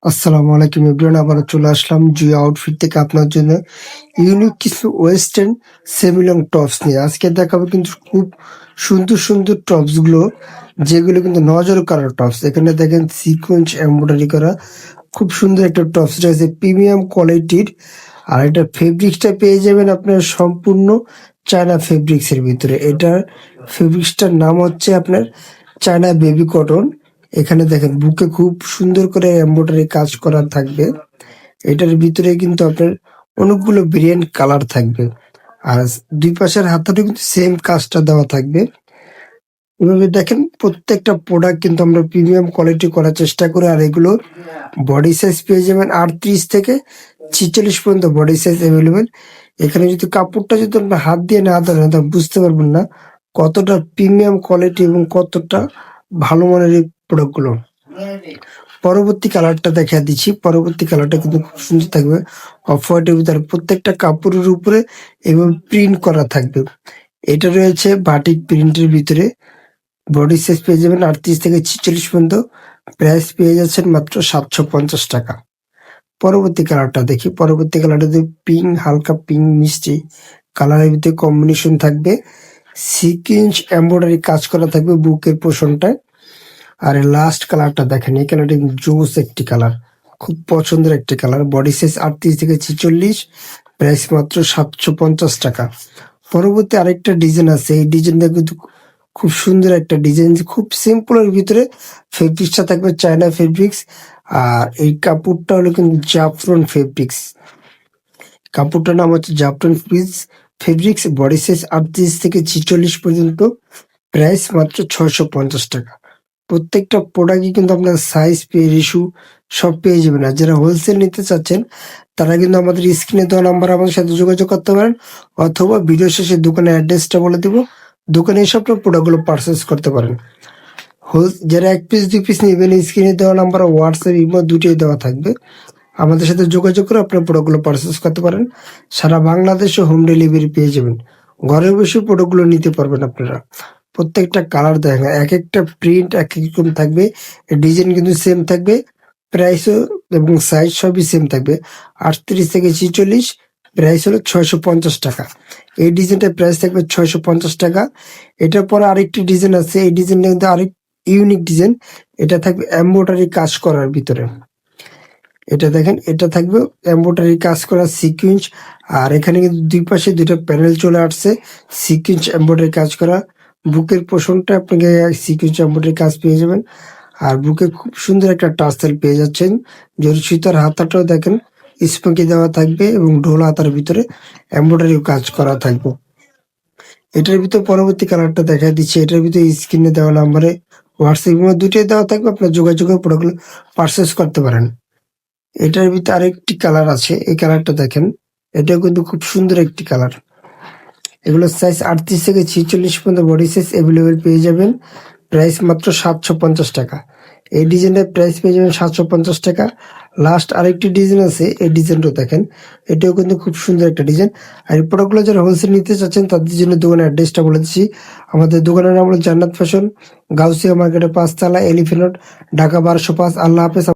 আসসালামু আলাইকুম এভরিওয়ান, আবারও চলে আসলাম জুই আউটফিট থেকে আপনার জন্য ইউনিক কিছু ওয়েস্টার্ন সেমি লং টপস নিয়ে। আজকে দেখাবো কিন্তু খুব সুন্দর সুন্দর টপস গুলো, যেগুলো কিন্তু নজর কাড়া টপস। এখানে দেখেন সিকোয়েন্স এমব্রয়ডারি করা খুব সুন্দর একটা টপস রয়েছে, প্রিমিয়াম কোয়ালিটির। আর এটা ফেব্রিক্সটা পেয়ে যাবেন আপনার সম্পূর্ণ চায়না ফেব্রিক্স এর ভিতরে। এটার ফেব্রিক্সটার নাম হচ্ছে আপনার চায়না বেবি কটন। এখানে দেখেন বুকে খুব সুন্দর করে এমব্রয়ডারি কাজ করা থাকবে। এটার ভিতরে কিন্তু আপনার অনেকগুলো ভেরিয়েন্ট কালার থাকবে, আর দুই পাশের হাতাটা কিন্তু সেম কাজটা দেওয়া থাকবে। এভাবে দেখেন প্রত্যেকটা প্রোডাক্ট কিন্তু আমরা প্রিমিয়াম কোয়ালিটি করার চেষ্টা করি। আর এগুলো বডি সাইজ পেয়ে যাবেন 38 থেকে 46 পর্যন্ত বডি সাইজ অ্যাভেলেবেল। এখানে যদি কাপড়টা যদি আপনার হাত দিয়ে না ধরেন তা বুঝতে পারবেন না কতটা প্রিমিয়াম কোয়ালিটি এবং কতটা ভালো মানের এই প্রোডাক্টগুলো। পরবর্তী কালারটা দেখা দিচ্ছি। পরবর্তী কালারটা কিন্তু খুব সুন্দর থাকবে, অফ হোয়াইটের ভিতরে প্রত্যেকটা কাপড়ের উপরে এবং প্রিন্ট করা থাকবে। এটা রয়েছে বাটিক প্রিন্টের ভিতরে। বডি সাইজ পেয়ে যাবেন 38 থেকে 46 পর্যন্ত। প্রাইস পেয়ে যাচ্ছেন মাত্র 750 টাকা। পরবর্তী কালারটা দেখি। পরবর্তী কালারটা পিঙ্ক, হালকা পিঙ্ক মিষ্টি কালারের ভিতরে কম্বিনেশন থাকবে। সিকুয়েন্স এমব্রয়ডারি কাজ করা থাকবে বুকের পোর্শনটায়। আর লাস্ট কালারটা দেখেন, এই কালারটা জোস একটি কালার, খুব পছন্দের একটি কালার। বডি সাইজ 38 থেকে 46, প্রাইস মাত্র 750 টাকা। পরবর্তী আরেকটা ডিজাইন আছে, এই ডিজাইনটা কিন্তু খুব সুন্দর একটা ডিজাইন, খুব সিম্পলের ভিতরে। ফেব্রিক্সটা থাকবে চায়না ফেব্রিক্স, আর এই কাপড়টা হলো কিন্তু জাফরান ফেব্রিক্স। কাপড়টার নাম হচ্ছে জাফরান ফেব্রিক্স। বডি সাইজ 38 থেকে 46 পর্যন্ত, প্রাইস মাত্র 650 টাকা। প্রত্যেকটা প্রোডাক্টই কিন্তু আপনার সাইজ পেয়ে রেশু সব পেয়ে যাবেন। আর যারা হোলসেল নিতে চাচ্ছেন তারা কিন্তু আমাদের স্ক্রিনে দেওয়া নাম্বার আমাদের সাথে যোগাযোগ করতে পারেন, অথবা ভিডিও শেষে দোকানের অ্যাড্রেসটা বলে দিব, দোকানে এসে আপনার প্রোডাক্টগুলো পারচেস করতে পারেন। যারা 1 পিস 2 পিস নেবেন, স্ক্রিনে দেওয়া নাম্বার হোয়াটসঅ্যাপ ইমো দুটোই দেওয়া থাকবে। আমাদের সাথে যোগাযোগ করে আপনার প্রোডাক্টগুলো পারচেস করতে পারেন। সারা বাংলাদেশে হোম ডেলিভারি পেয়ে যাবেন, ঘরে বসে প্রোডাক্টগুলো নিতে পারবেন আপনারা। প্রত্যেকটা কালার দেখেন, এক একটা প্রিন্ট এক এক রকম থাকবে, ডিজাইন কিন্তু সেম থাকবে, প্রাইসও এবং সাইজ সবই সেম থাকবে। 38 থেকে 46, প্রাইস হলো 650 টাকা। এই ডিজাইনটার প্রাইস থাকবে 650 টাকা। এটার পরে আরেকটি ডিজাইন আছে, এই ডিজাইনটা কিন্তু আরেক ইউনিক ডিজাইন। এটা থাকবে এমব্রয়ডারি কাজ করার ভিতরে। এটা দেখেন, এটা থাকবে এমব্রয়ডারি কাজ করা সিকুয়েন্স। আর এখানে কিন্তু দুই পাশে দুটো প্যানেল চলে আসছে, সিকুয়েন্স এমব্রয়ডারি কাজ করা। বুকের পোর্শনটা আপনাকে সিকুয়েন্স এমব্রয়ডারি কাজ পেয়ে যাবেন। আর বুকে খুব সুন্দর একটা টার্সেল পেয়ে যাচ্ছেন। জরি সুতার হাতাটাও দেখেন স্পোকি দেওয়া থাকবে, এবং ঢোল হাতার ভিতরে এমব্রয়ডারি কাজ করা থাকবে। এটার ভিতরে পরবর্তী কালারটা দেখা দিচ্ছে। এটার ভিতরে স্ক্রিনে দেওয়া নাম্বারে হোয়াটসঅ্যাপ দুটোই দেওয়া থাকবে, আপনার যোগাযোগের প্রোডাক্টগুলো পারচেস করতে পারেন। এটার ভিতরে আরেকটি কালার আছে, এই কালারটা দেখেন, এটাও কিন্তু খুব সুন্দর একটি কালার। এগুলো সাইজ 38 থেকে 46 পর্যন্ত বডি সাইজ অ্যাভেলেবেল পেয়ে যাবেন। প্রাইস মাত্র 750 টাকা। এই ডিজাইনের প্রাইস পেয়ে যাবেন 750 টাকা। লাস্ট আরেকটি ডিজাইন আছে, এই ডিজাইনটা দেখেন, এটাও কিন্তু খুব সুন্দর একটা ডিজাইন। আর এই প্রোডাক্টগুলো যারা হোলসেল নিতে চাচ্ছেন তাদের জন্য দোকানের অ্যাড্রেসটা বলে দিচ্ছি। আমাদের দোকানের নাম হলো জান্নাত ফ্যাশন, গাউসিয়া মার্কেটের 5 তলা, এলিফ্যান্ট রোড, ঢাকা 1205। আল্লাহ হাফেজ।